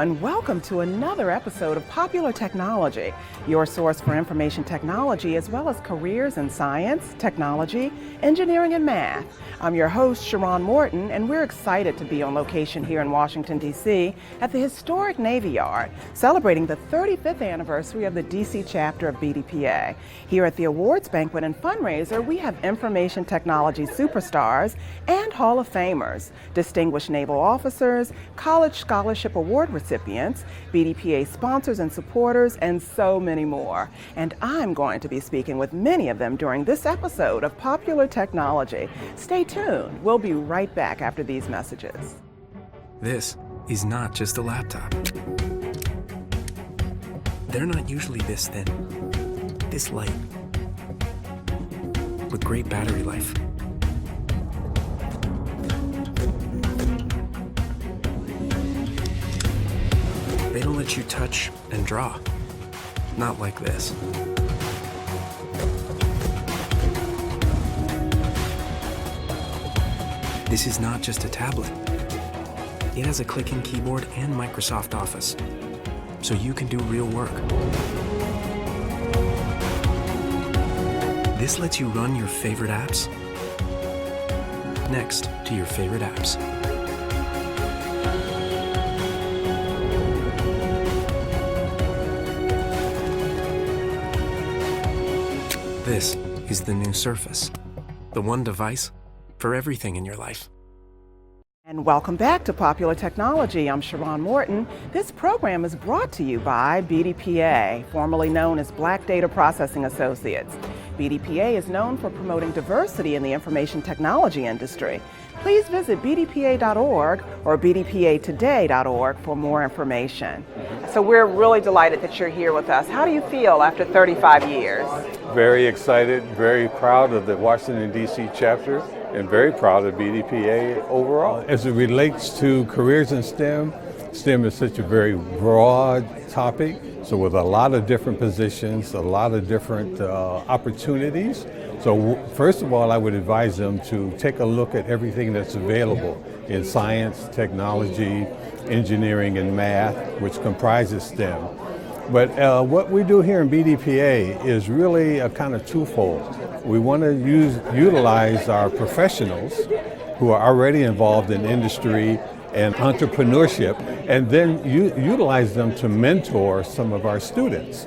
and welcome to another episode of Popular Technology, your source for information technology as well as careers in science, technology, engineering, and math. I'm your host, Sharon Morton, and we're excited to be on location here in Washington, D.C. at the historic Navy Yard, celebrating the 35th anniversary of the D.C. chapter of BDPA. Here at the awards banquet and fundraiser, we have information technology superstars and Hall of Famers, distinguished naval officers, college scholarship award recipients, BDPA sponsors and supporters, and so many more. And I'm going to be speaking with many of them during this episode of Popular Technology. Stay tuned. We'll be right back after these messages. This is not just a laptop. They're not usually this thin, this light, with great battery life. They don't let you touch and draw. Not like this. This is not just a tablet. It has a clicking keyboard and Microsoft Office, so you can do real work. This lets you run your favorite apps next to your favorite apps. This is the new Surface, the one device for everything in your life. And welcome back to Popular Technology. I'm Sharon Morton. This program is brought to you by BDPA, formerly known as Black Data Processing Associates. BDPA is known for promoting diversity in the information technology industry. Please visit bdpa.org or bdpatoday.org for more information. So we're really delighted that you're here with us. How do you feel after 35 years? Very excited, very proud of the Washington, D.C. chapter, and very proud of BDPA overall. As it relates to careers in STEM, STEM is such a very broad topic, so with a lot of different positions, a lot of different opportunities. So first of all, I would advise them to take a look at everything that's available in science, technology, engineering, and math, which comprises STEM. But what we do here in BDPA is really a kind of twofold. We want to utilize our professionals who are already involved in industry and entrepreneurship, and then utilize them to mentor some of our students,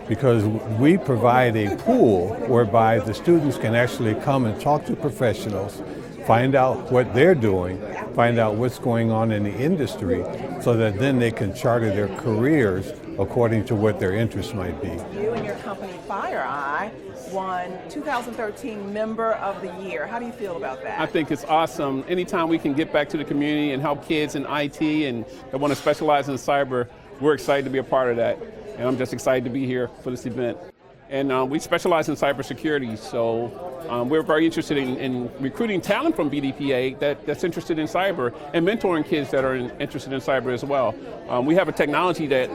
because we provide a pool whereby the students can actually come and talk to professionals, find out what they're doing, find out what's going on in the industry, so that then they can charter their careers according to what their interests might be. You and your company, FireEye, won 2013 Member of the Year. How do you feel about that? I think it's awesome. Anytime we can get back to the community and help kids in IT and that want to specialize in cyber, we're excited to be a part of that. And I'm just excited to be here for this event. And we specialize in cybersecurity, so we're very interested in recruiting talent from BDPA that's interested in cyber and mentoring kids that are interested in cyber as well. We have a technology that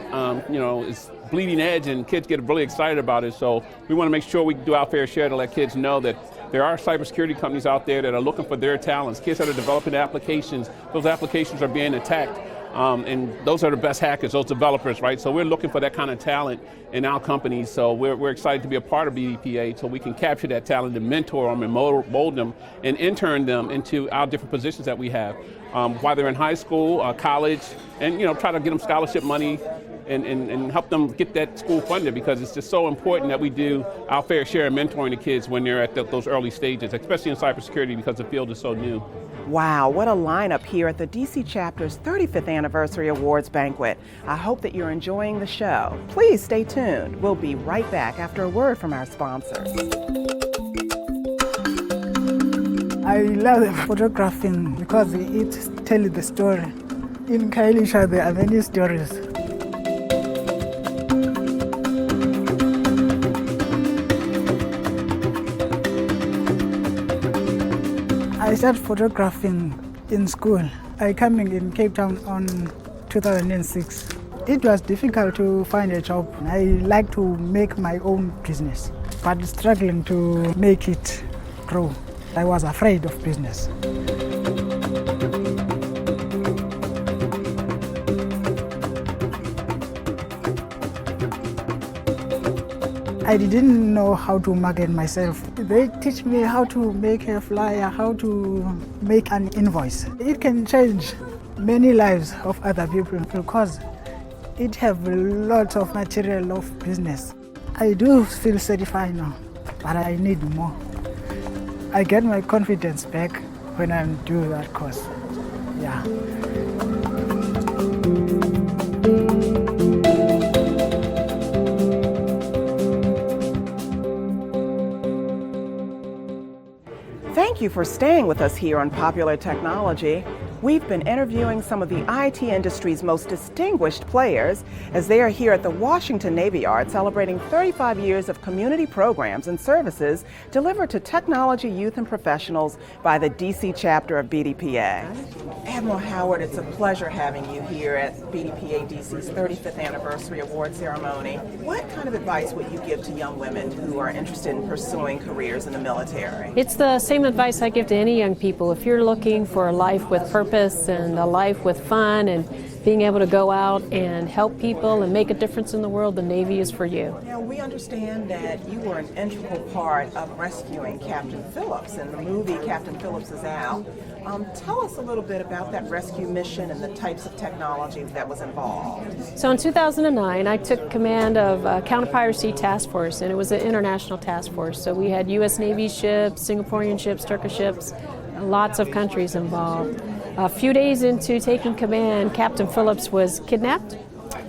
is bleeding edge and kids get really excited about it, so we want to make sure we do our fair share to let kids know that there are cybersecurity companies out there that are looking for their talents. Kids that are developing applications, those applications are being attacked. And those are the best hackers, those developers, right? So we're looking for that kind of talent in our company. So we're excited to be a part of BDPA so we can capture that talent and mentor them and mold them and intern them into our different positions that we have. While they're in high school, college, and try to get them scholarship money and help them get that school funded, because it's just so important that we do our fair share of mentoring the kids when they're at those early stages, especially in cybersecurity because the field is so new. Wow, what a lineup here at the DC chapter's 35th anniversary awards banquet. I hope that you're enjoying the show. Please stay tuned. We'll be right back after a word from our sponsors. I love photographing because it tells the story. In Kailisha, there are many stories. I started photographing in school. I came in Cape Town on 2006. It was difficult to find a job. I like to make my own business, but struggling to make it grow. I was afraid of business. Well, 35 I didn't know how to market myself. They teach me how to make a flyer, how to make an invoice. It can change many lives of other people because it have lots of material of business. I do feel satisfied now, but I need more. I get my confidence back when I do that course. Yeah. Thank you for staying with us here on Popular Technology. We've been interviewing some of the IT industry's most distinguished players as they are here at the Washington Navy Yard celebrating 35 years of community programs and services delivered to technology youth and professionals by the DC chapter of BDPA. Admiral Howard, it's a pleasure having you here at BDPA-DC's 35th anniversary award ceremony. What kind of advice would you give to young women who are interested in pursuing careers in the military? It's the same advice I give to any young people. If you're looking for a life with purpose and a life with fun and being able to go out and help people and make a difference in the world, the Navy is for you. Now, we understand that you were an integral part of rescuing Captain Phillips. In the movie, Captain Phillips is Out. Tell us a little bit about that rescue mission and the types of technology that was involved. So in 2009, I took command of Counter-Piracy Task Force, and it was an international task force. So we had U.S. Navy ships, Singaporean ships, Turkish ships, lots of countries involved. A few days into taking command, Captain Phillips was kidnapped,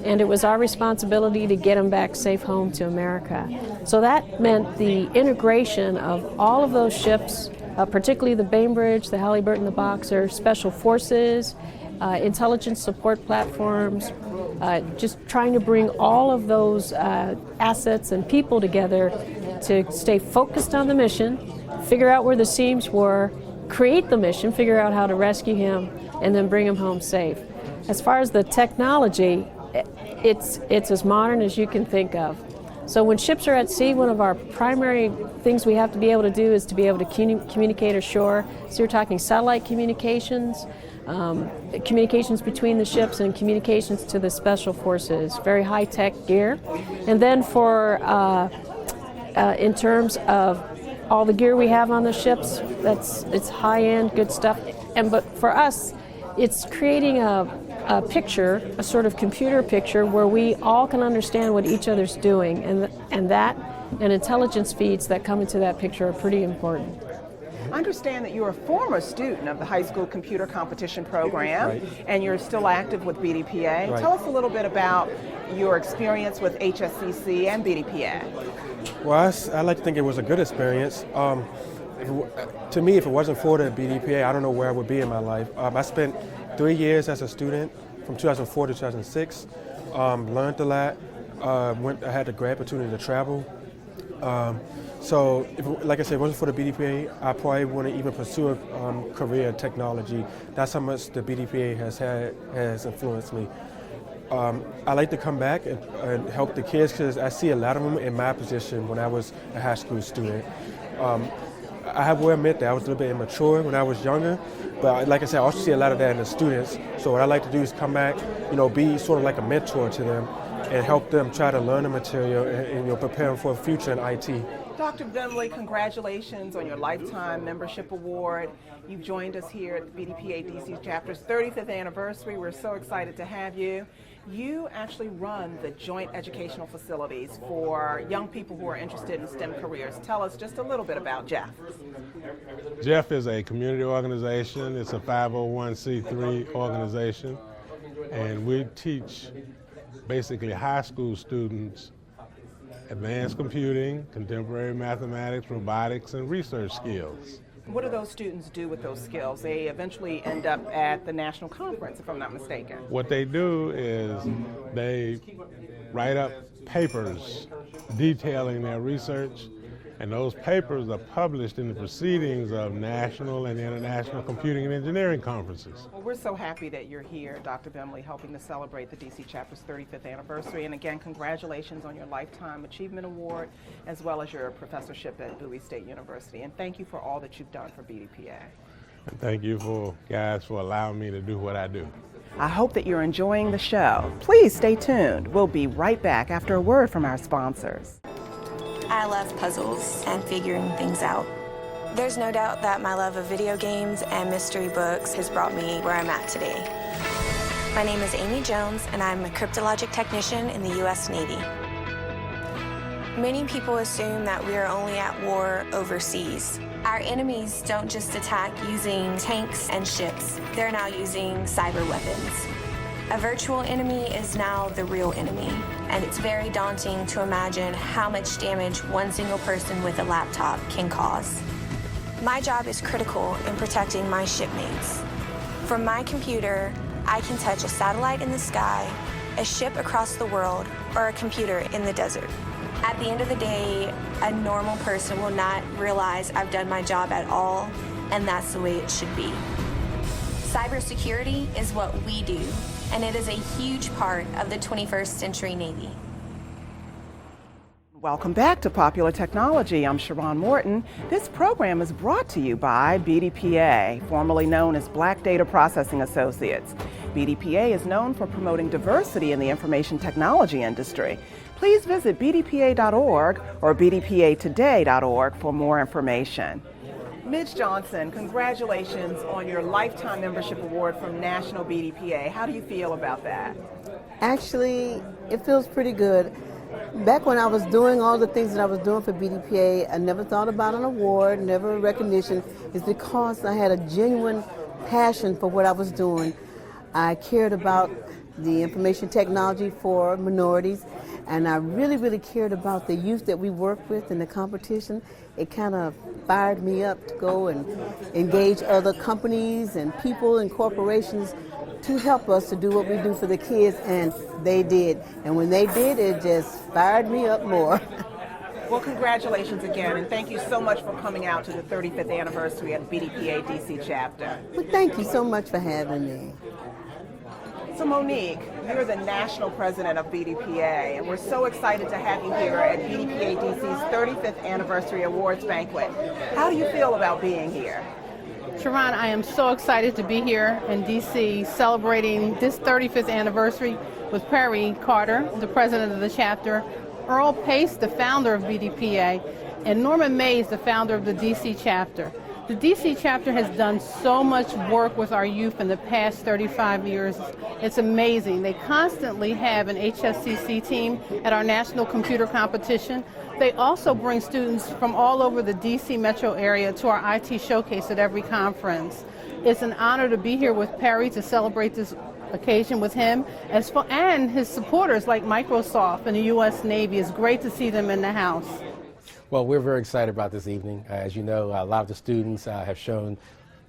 and it was our responsibility to get him back safe home to America. So that meant the integration of all of those ships, particularly the Bainbridge, the Halliburton, the Boxer, Special Forces, intelligence support platforms, just trying to bring all of those assets and people together to stay focused on the mission, figure out where the seams were, create the mission, figure out how to rescue him, and then bring him home safe. As far as the technology, it's as modern as you can think of. So when ships are at sea, one of our primary things we have to be able to do is to be able to communicate ashore. So you're talking satellite communications, communications between the ships, and communications to the special forces, very high-tech gear. And then for, in terms of all the gear we have on the ships, it's high-end, good stuff. But for us, it's creating a picture, a sort of computer picture where we all can understand what each other's doing, and that and intelligence feeds that come into that picture are pretty important. I understand that you're a former student of the high school computer competition program, and you're still active with BDPA. Tell us a little bit about your experience with HSCC and BDPA. Well, I like to think it was a good experience. To me, if it wasn't for the BDPA, I don't know where I would be in my life. I spent 3 years as a student from 2004 to 2006, learned a lot, I had the great opportunity to travel. So, like I said, if it wasn't for the BDPA, I probably wouldn't even pursue a career in technology. That's how much the BDPA has influenced me. I like to come back and help the kids because I see a lot of them in my position when I was a high school student. I will admit that I was a little bit immature when I was younger, but like I said, I also see a lot of that in the students. So what I like to do is come back, be sort of like a mentor to them and help them try to learn the material and prepare them for the future in IT. Dr. Bimley, congratulations on your Lifetime Membership Award. You've joined us here at the BDPA-DC chapter's 35th anniversary. We're so excited to have you. You actually run the joint educational facilities for young people who are interested in STEM careers. Tell us just a little bit about Jeff. Jeff is a community organization. It's a 501c3 organization, and we teach basically high school students advanced computing, contemporary mathematics, robotics, and research skills. What do those students do with those skills? They eventually end up at the national conference, if I'm not mistaken. What they do is they write up papers detailing their research, and those papers are published in the proceedings of national and international computing and engineering conferences. Well, we're so happy that you're here, Dr. Bimley, helping to celebrate the DC chapter's 35th anniversary. And again, congratulations on your Lifetime Achievement Award, as well as your professorship at Bowie State University. And thank you for all that you've done for BDPA. And thank you guys for allowing me to do what I do. I hope that you're enjoying the show. Please stay tuned. We'll be right back after a word from our sponsors. I love puzzles and figuring things out. There's no doubt that my love of video games and mystery books has brought me where I'm at today. My name is Amy Jones, and I'm a cryptologic technician in the U.S. Navy. Many people assume that we are only at war overseas. Our enemies don't just attack using tanks and ships. They're now using cyber weapons. A virtual enemy is now the real enemy, and it's very daunting to imagine how much damage one single person with a laptop can cause. My job is critical in protecting my shipmates. From my computer, I can touch a satellite in the sky, a ship across the world, or a computer in the desert. At the end of the day, a normal person will not realize I've done my job at all, and that's the way it should be. Cybersecurity is what we do, and it is a huge part of the 21st century Navy. Welcome back to Popular Technology. I'm Sharon Morton. This program is brought to you by BDPA, formerly known as Black Data Processing Associates. BDPA is known for promoting diversity in the information technology industry. Please visit bdpa.org or bdpatoday.org for more information. Midge Johnson, congratulations on your Lifetime Membership Award from National BDPA. How do you feel about that? Actually, it feels pretty good. Back when I was doing all the things that I was doing for BDPA, I never thought about an award, never a recognition. It's because I had a genuine passion for what I was doing. I cared about the information technology for minorities, and I really cared about the youth that we work with in the competition. It kind of fired me up to go and engage other companies and people and corporations to help us to do what we do for the kids, and they did. And when they did, it just fired me up more. Well, congratulations again, and thank you so much for coming out to the 35th anniversary of the BDPA-DC chapter. Well, thank you so much for having me. So Monique, you're the national president of BDPA, and we're so excited to have you here at BDPA-DC's 35th anniversary awards banquet. How do you feel about being here? Sharon, I am so excited to be here in DC celebrating this 35th anniversary with Perry Carter, the president of the chapter, Earl Pace, the founder of BDPA, and Norman Mays, the founder of the DC chapter. The DC chapter has done so much work with our youth in the past 35 years. It's amazing. They constantly have an HSCC team at our national computer competition. They also bring students from all over the DC metro area to our IT showcase at every conference. It's an honor to be here with Perry to celebrate this occasion with him and his supporters like Microsoft and the U.S. Navy. It's great to see them in the house. Well, we're very excited about this evening. As you know, a lot of the students have shown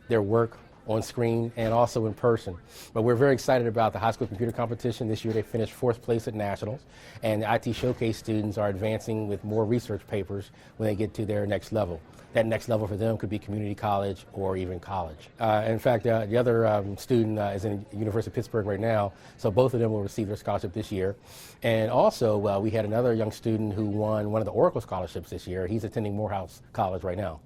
their work on screen and also in person. But we're very excited about the high school computer competition. This year they finished 4th place at nationals, and the IT showcase students are advancing with more research papers when they get to their next level. That next level for them could be community college or even college. In fact, the other student is in the University of Pittsburgh right now, so both of them will receive their scholarship this year. And also, we had another young student who won one of the Oracle scholarships this year. He's attending Morehouse College right now.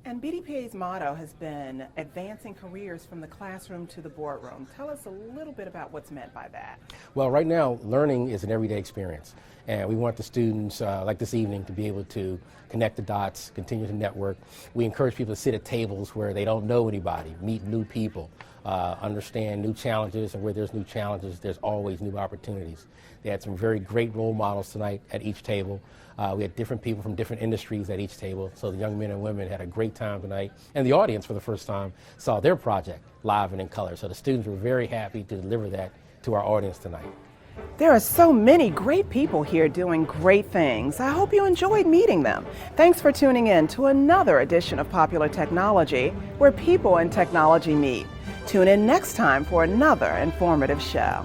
And BDPA's motto has been advancing careers from the classroom to the boardroom. Tell us a little bit about what's meant by that. Well, right now, learning is an everyday experience. And we want the students, like this evening, to be able to connect the dots, continue to network. We encourage people to sit at tables where they don't know anybody, meet new people, understand new challenges, and where there's new challenges, there's always new opportunities. They had some very great role models tonight at each table. We had different people from different industries at each table, so the young men and women had a great time tonight. And the audience, for the first time, saw their project live and in color. So the students were very happy to deliver that to our audience tonight. There are so many great people here doing great things. I hope you enjoyed meeting them. Thanks for tuning in to another edition of Popular Technology, where people and technology meet. Tune in next time for another informative show.